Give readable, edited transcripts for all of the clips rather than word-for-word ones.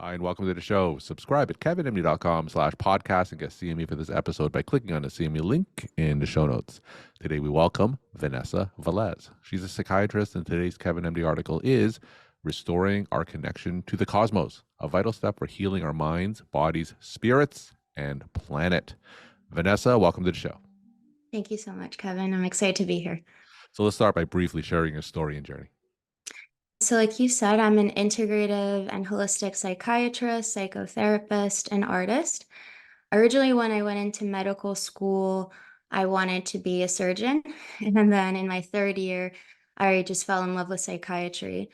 Hi, and welcome to the show. Subscribe at kevinmd.com/podcast and get CME for this episode by clicking on the CME link in the show notes. Today, we welcome Vanessa Velez. She's a psychiatrist, and today's Kevin MD article is Restoring Our Connection to the Cosmos, a vital step for healing our minds, bodies, spirits, and planet. Vanessa, welcome to the show. Thank you so much, Kevin. I'm excited to be here. So let's start by briefly sharing your story and journey. So, like you said, I'm an integrative and holistic psychiatrist, psychotherapist, and artist. Originally, when I went into medical school, I wanted to be a surgeon. And then in my third year, I just fell in love with psychiatry.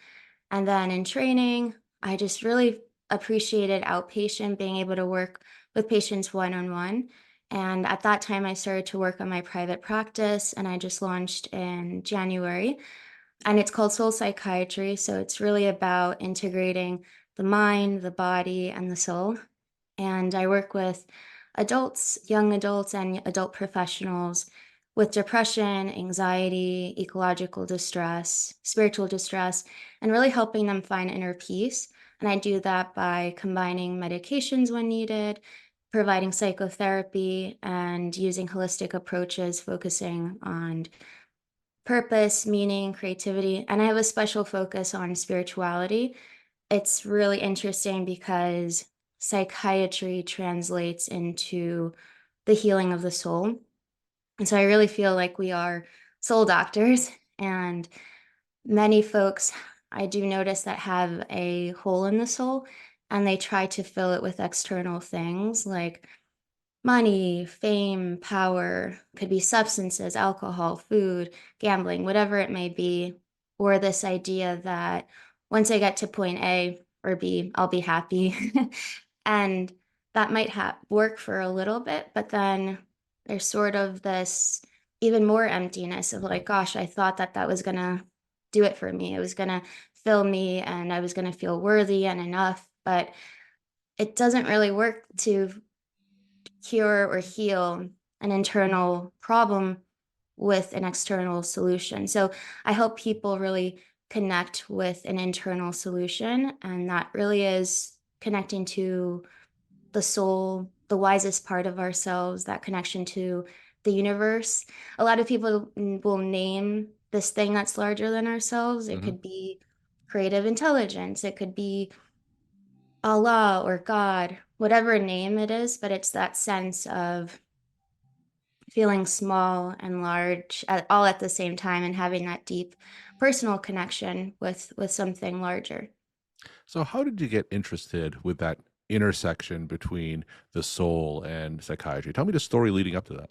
And then in training, I just really appreciated outpatient, being able to work with patients one on one. And at that time, I started to work on my private practice, and I just launched in January. And it's called Soul Psychiatry. So it's really about integrating the mind, the body, and the soul. And I work with adults, young adults, and adult professionals with depression, anxiety, ecological distress, spiritual distress, and really helping them find inner peace. And I do that by combining medications when needed, providing psychotherapy, and using holistic approaches focusing on purpose, meaning, creativity, and I have a special focus on spirituality. It's really interesting because psychiatry translates into the healing of the soul. And so I really feel like we are soul doctors. And many folks I do notice that have a hole in the soul and they try to fill it with external things like money, fame, power, could be substances, alcohol, food, gambling, whatever it may be, or this idea that once I get to point A or B, I'll be happy. And that might work for a little bit, but then there's sort of this even more emptiness of like, gosh, I thought that that was going to do it for me. It was going to fill me and I was going to feel worthy and enough. But it doesn't really work to cure or heal an internal problem with an external solution. So I help people really connect with an internal solution. And that really is connecting to the soul, the wisest part of ourselves, that connection to the universe. A lot of people will name this thing that's larger than ourselves. It hmm could be creative intelligence, it could be Allah or God, whatever name it is, but it's that sense of feeling small and large all at the same time and having that deep personal connection with something larger. So, how did you get interested with that intersection between the soul and psychiatry? Tell me the story leading up to that.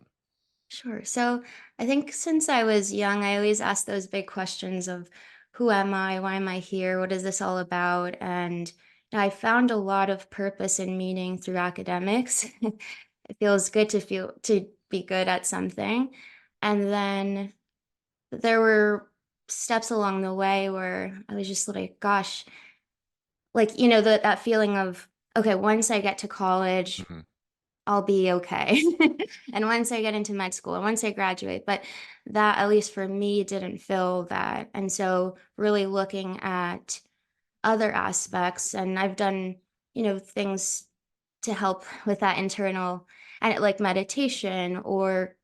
Sure. So I think since I was young, I always asked those big questions of who am I? Why am I here? What is this all about? And I found a lot of purpose and meaning through academics. It feels good to be good at something. And then there were steps along the way where I was just like, gosh, like, that feeling of, okay, once I get to college, hmm I'll be okay. And once I get into med school and once I graduate, but that, at least for me, didn't fill that. And so really looking at other aspects, and I've done, things to help with that internal, and like meditation or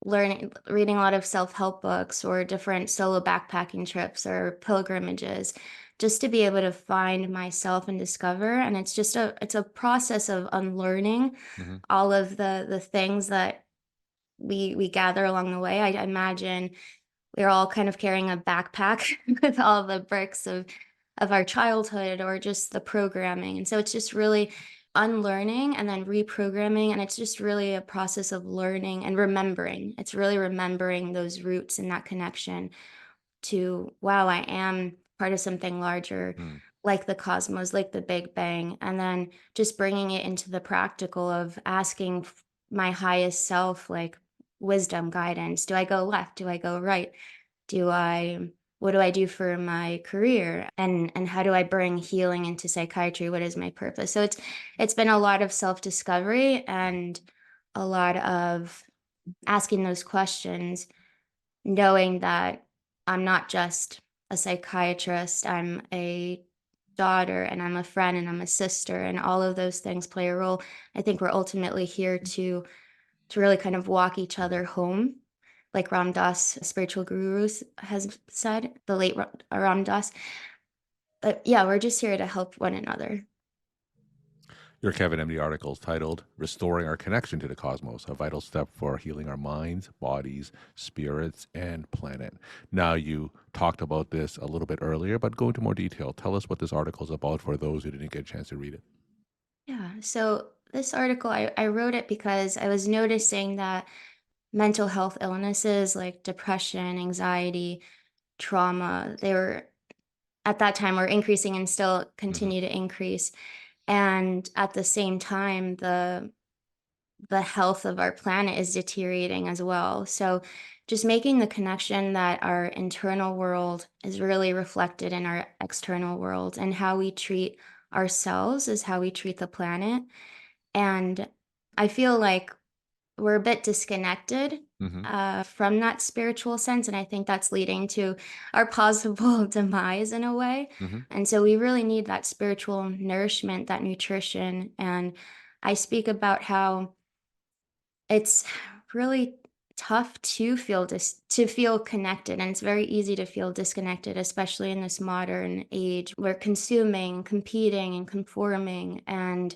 reading a lot of self-help books or different solo backpacking trips or pilgrimages, just to be able to find myself and discover. And it's a process of unlearning hmm all of the things that we gather along the way. I imagine we're all kind of carrying a backpack with all the bricks of our childhood or just the programming. And so it's just really unlearning and then reprogramming. And it's just really a process of learning and remembering. It's really remembering those roots and that connection to, wow, I am part of something larger, like the cosmos, like the Big Bang. And then just bringing it into the practical of asking my highest self, like wisdom, guidance. Do I go left? Do I go right? What do I do for my career? And how do I bring healing into psychiatry? What is my purpose? So it's been a lot of self-discovery and a lot of asking those questions, knowing that I'm not just a psychiatrist, I'm a daughter, and I'm a friend, and I'm a sister, and all of those things play a role. I think we're ultimately here to really kind of walk each other home, like Ram Dass, spiritual gurus, has said, the late Ram Dass. But yeah, we're just here to help one another. Your Kevin MD article is titled Restoring Our Connection to the Cosmos, a vital step for healing our minds, bodies, spirits, and planet. Now, you talked about this a little bit earlier, but go into more detail. Tell us what this article is about for those who didn't get a chance to read it. Yeah. So this article, I wrote it because I was noticing that mental health illnesses like depression, anxiety, trauma, they were at that time were increasing and still Hmm. continue to increase. And at the same time, the health of our planet is deteriorating as well. So just making the connection that our internal world is really reflected in our external world, and how we treat ourselves is how we treat the planet. And I feel like we're a bit disconnected Hmm. from that spiritual sense. And I think that's leading to our possible demise in a way. Hmm. And so we really need that spiritual nourishment, that nutrition. And I speak about how it's really tough to to feel connected, and it's very easy to feel disconnected, especially in this modern age. We're consuming, competing, and conforming, and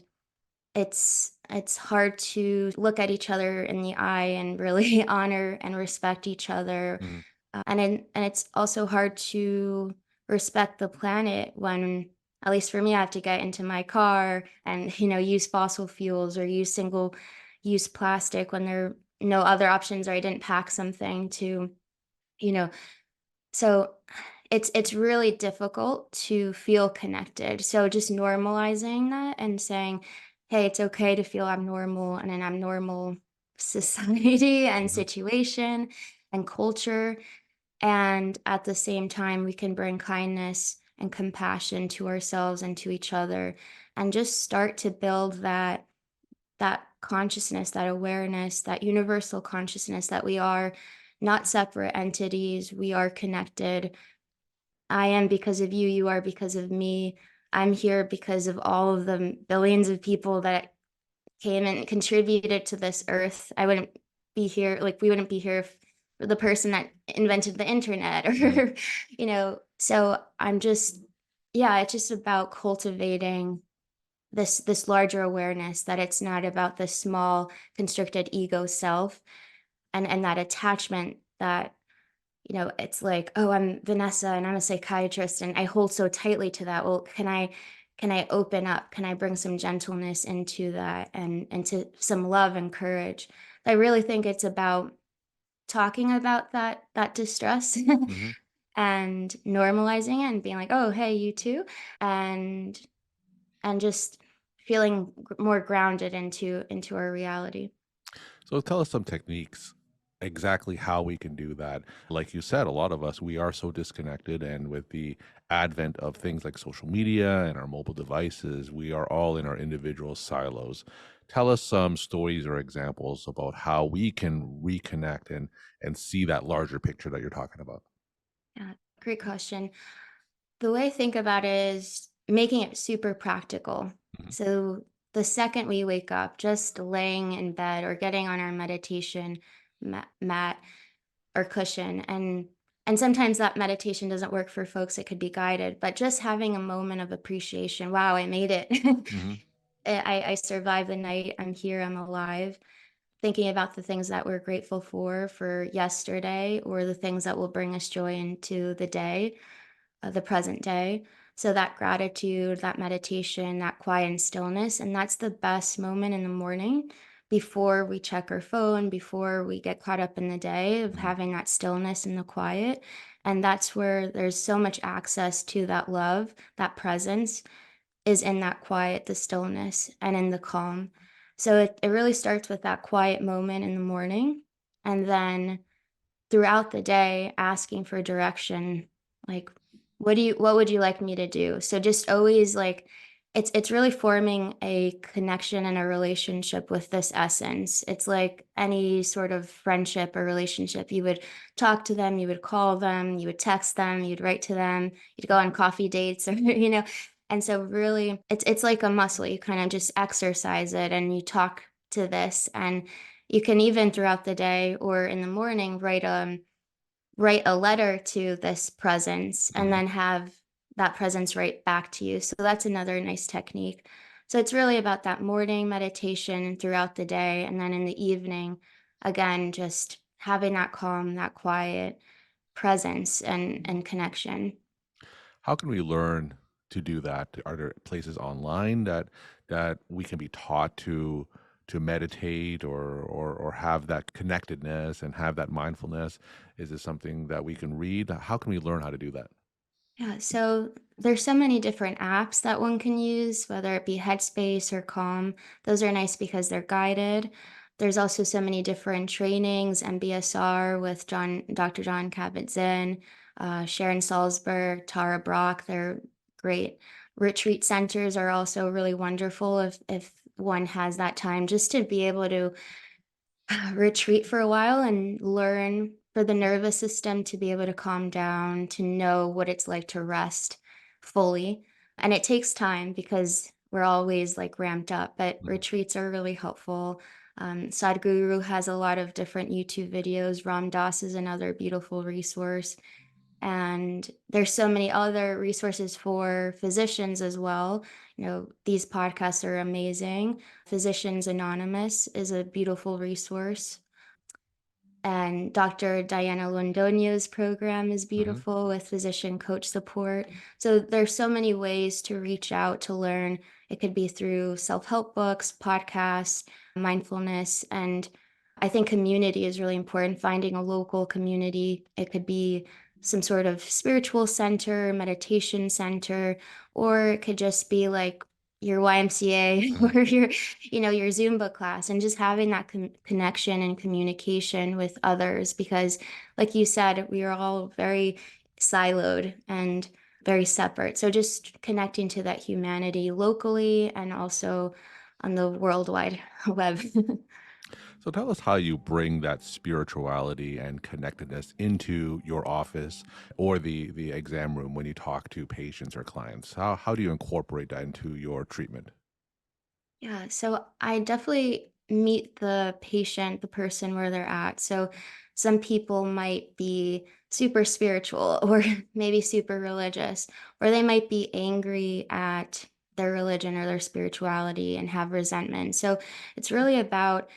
it's hard to look at each other in the eye and really honor and respect each other. Hmm. And it's also hard to respect the planet when, at least for me, I have to get into my car and use fossil fuels or use single use plastic when there are no other options, or I didn't pack something to you know so it's really difficult to feel connected. So just normalizing that and saying, "Hey, it's okay to feel abnormal in an abnormal society and Hmm. situation and culture." And at the same time, we can bring kindness and compassion to ourselves and to each other, and just start to build that consciousness, that awareness, that universal consciousness that we are not separate entities. We are connected. I am because of you. You are because of me. I'm here because of all of the billions of people that came and contributed to this earth. I wouldn't be here, like, we wouldn't be here if the person that invented the internet, Hmm. or, so I'm just, yeah, it's just about cultivating this larger awareness that it's not about the small constricted ego self, and that attachment that it's like, oh, I'm Vanessa and I'm a psychiatrist and I hold so tightly to that. Well, can I open up? Can I bring some gentleness into that, and into some love and courage? I really think it's about talking about that distress Hmm. and normalizing it and being like, oh, hey, you too. And and just feeling more grounded into our reality. So tell us some techniques, exactly how we can do that. Like you said, a lot of us, we are so disconnected. And with the advent of things like social media and our mobile devices, we are all in our individual silos. Tell us some stories or examples about how we can reconnect and see that larger picture that you're talking about. Yeah, great question. The way I think about it is making it super practical. Hmm. So the second we wake up, just laying in bed or getting on our meditation mat or cushion, and sometimes that meditation doesn't work for folks. It could be guided, but just having a moment of appreciation. Wow, I made it. Hmm. I survived the night. I'm here. I'm alive. Thinking about the things that we're grateful for yesterday, or the things that will bring us joy into the present day. So that gratitude, that meditation, that quiet and stillness, and that's the best moment in the morning before we check our phone, before we get caught up in the day, of Hmm. having that stillness and the quiet. And that's where there's so much access to that love, that presence is in that quiet, the stillness, and in the calm. So it really starts with that quiet moment in the morning. And then throughout the day, asking for direction, like, what would you like me to do? So just always, like, it's really forming a connection and a relationship with this essence. It's like any sort of friendship or relationship. You would talk to them, you would call them, you would text them, you'd write to them, you'd go on coffee dates, or And so really it's like a muscle. You kind of just exercise it and you talk to this, and you can even throughout the day or in the morning write a letter to this presence and Mhm. then have that presence write back to you. So that's another nice technique. So it's really about that morning meditation throughout the day. And then in the evening, again, just having that calm, that quiet presence and connection. How can we learn to do that? Are there places online that we can be taught to meditate or have that connectedness and have that mindfulness? Is this something that we can read? How can we learn how to do that? Yeah, so there's so many different apps that one can use, whether it be Headspace or Calm. Those are nice because they're guided. There's also so many different trainings, MBSR with Dr. John Kabat-Zinn, Sharon Salzberg, Tara Brach. They're great. Retreat centers are also really wonderful if one has that time just to be able to retreat for a while and learn for the nervous system to be able to calm down, to know what it's like to rest fully. And it takes time because we're always like ramped up, but Mhm. retreats are really helpful. Sadhguru has a lot of different YouTube videos. Ram Dass is another beautiful resource. And there's so many other resources for physicians as well. You know, these podcasts are amazing. Physicians Anonymous is a beautiful resource. And Dr. Diana Londoño's program is Mhm. beautiful with physician coach support. So there's so many ways to reach out to learn. It could be through self-help books, podcasts, mindfulness, and I think community is really important, finding a local community. It could be some sort of spiritual center, meditation center, or it could just be like your YMCA Mhm. or your Zumba class, and just having that connection and communication with others because like you said, we are all very siloed and very separate. So just connecting to that humanity locally and also on the worldwide web. So tell us how you bring that spirituality and connectedness into your office or the exam room when you talk to patients or clients. How do you incorporate that into your treatment? Yeah, so I definitely meet the patient, the person where they're at. So some people might be super spiritual or maybe super religious, or they might be angry at their religion or their spirituality and have resentment. So it's really about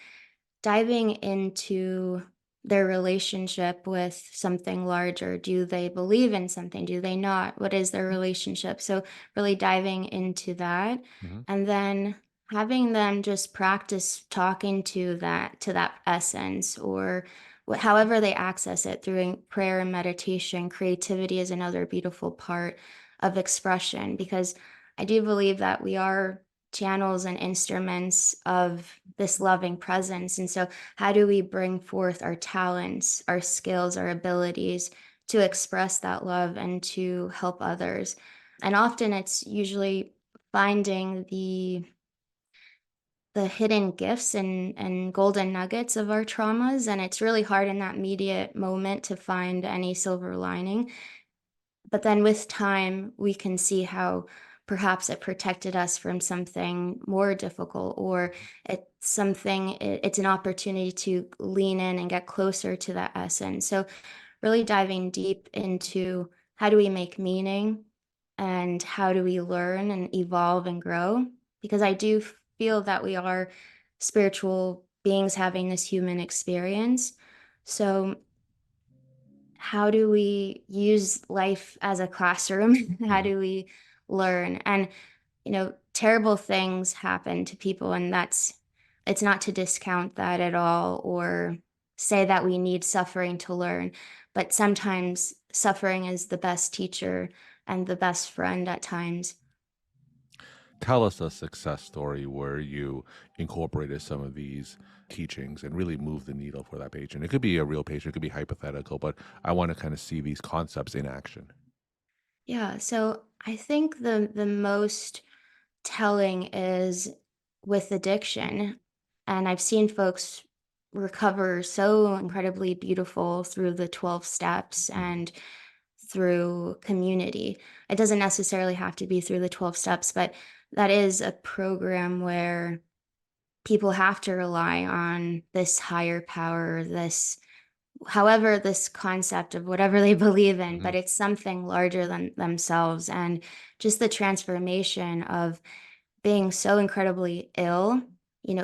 diving into their relationship with something larger. Do they believe in something? Do they not? What is their relationship? So, really diving into that Mhm. and then having them just practice talking to that essence or however they access it through prayer and meditation. Creativity is another beautiful part of expression because I do believe that we are channels and instruments of this loving presence. And so, how do we bring forth our talents, our skills, our abilities to express that love and to help others? And often it's usually finding the hidden gifts and golden nuggets of our traumas, and it's really hard in that immediate moment to find any silver lining, but then with time, we can see how perhaps it protected us from something more difficult, or it's an opportunity to lean in and get closer to that essence. So really diving deep into how do we make meaning and how do we learn and evolve and grow? Because I do feel that we are spiritual beings having this human experience. So how do we use life as a classroom? How Mhm. do we learn? And, terrible things happen to people, and it's not to discount that at all or say that we need suffering to learn. But sometimes suffering is the best teacher and the best friend at times. Tell us a success story where you incorporated some of these teachings and really moved the needle for that patient. It could be a real patient, it could be hypothetical, but I want to kind of see these concepts in action. Yeah. So I think the most telling is with addiction. And I've seen folks recover so incredibly beautiful through the 12 steps Mhm. and through community. It doesn't necessarily have to be through the 12 steps, but that is a program where people have to rely on this higher power, this however this concept of whatever they believe in, Hmm. but it's something larger than themselves. And just the transformation of being so incredibly ill,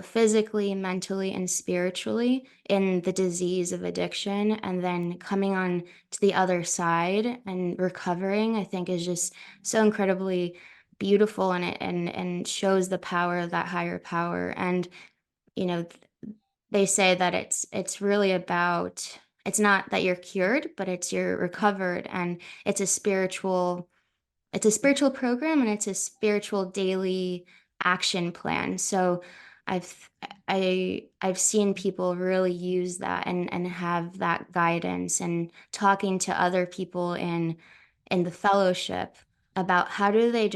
physically, mentally, and spiritually in the disease of addiction, and then coming on to the other side and recovering, I think is just so incredibly beautiful, and it and shows the power of that higher power. And you know, th- they say that it's really about, it's not that you're cured, but it's you're recovered, and it's a spiritual it's a spiritual program, and it's a spiritual daily action plan. So I've I've seen people really use that and have that guidance, and talking to other people in the fellowship about how do they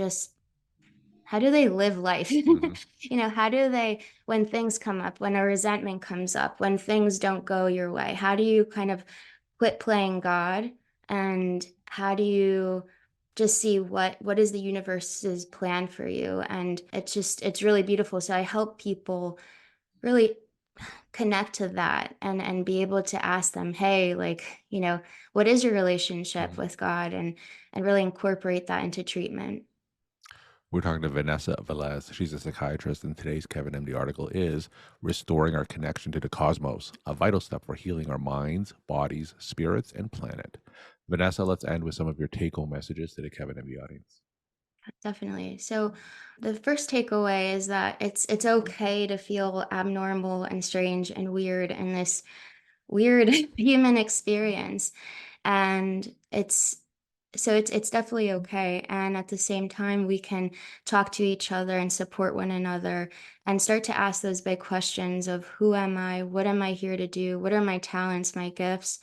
live life? Hmm. How do they, when things come up, when a resentment comes up, when things don't go your way, how do you kind of quit playing God, and how do you just see what is the universe's plan for you? And it's really beautiful. So I help people really connect to that, and be able to ask them, hey, like, what is your relationship Hmm. with God, and really incorporate that into treatment. We're talking to Vanessa Velez. She's a psychiatrist, and today's Kevin MD article is Restoring Our Connection to the Cosmos, a vital step for healing our minds, bodies, spirits, and planet. Vanessa, let's end with some of your take home messages to the Kevin MD audience. Definitely. So the first takeaway is that it's okay to feel abnormal and strange and weird in this weird human experience. And it's definitely okay. And at the same time, we can talk to each other and support one another, and start to ask those big questions of, who am I? What am I here to do? What are my talents, my gifts?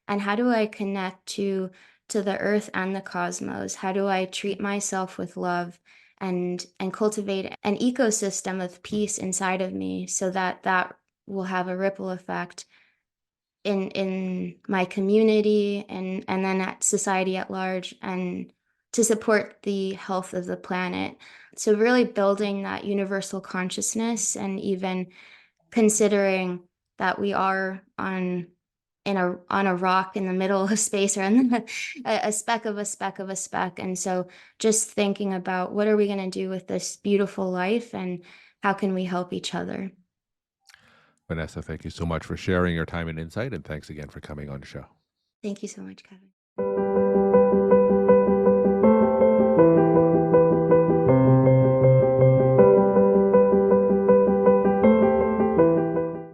And how do I connect to the earth and the cosmos? How do I treat myself with love, and cultivate an ecosystem of peace inside of me, so that that will have a ripple effect in my community, and then at society at large, and to support the health of the planet. So really building that universal consciousness, and even considering that we are on a rock in the middle of space, or in a speck of a speck of a speck. And so just thinking about, what are we going to do with this beautiful life, and how can we help each other? Vanessa, thank you so much for sharing your time and insight, and thanks again for coming on the show. Thank you so much, Kevin.